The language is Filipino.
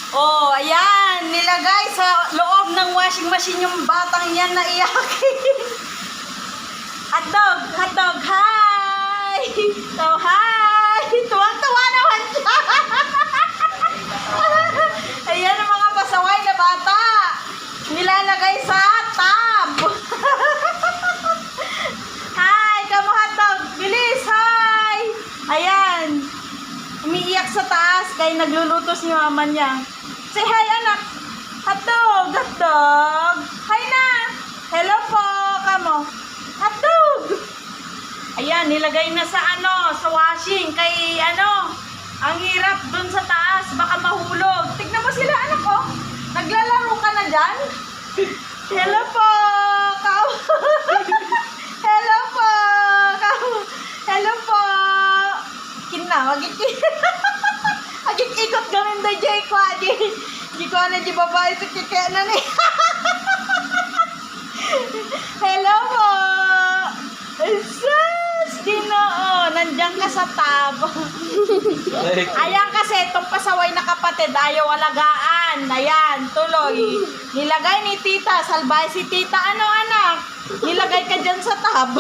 Oh, ayan. Nilagay sa loob ng washing machine yung batang yan na iyakin. Hotdog, hotdog, hi! So, hi! Tuwang-tuwa naman siya. Ayan ang mga pasaway na bata. Nilalagay sa tub. Hi! Kamu hotdog! Bilis! Hi! Ayan. Umiiyak sa taas kaya nagluluto si mama niya. Say hi, anak! Hotdog! Hotdog! Hi na! Hello po! Kamo! Hotdog! Ayan, nilagay na sa sa washing. Kay ang hirap dun sa taas. Baka mahulog. Tignan mo sila, anak ko. Naglalaro ka na dyan? Hello po! Kamo! Hello po! Kamo! Hello po! Kina, ikot gamin da jay ko di ko na di babae sa kikena ni. Hello po. Sus, Ginoo, nandiyan ka sa tab. Ayan kasi itong pasaway na kapatid ayaw alagaan. Ayan, tuloy. Nilagay ni tita, salbay si tita. Ano anak? Nilagay ka dyan sa tab.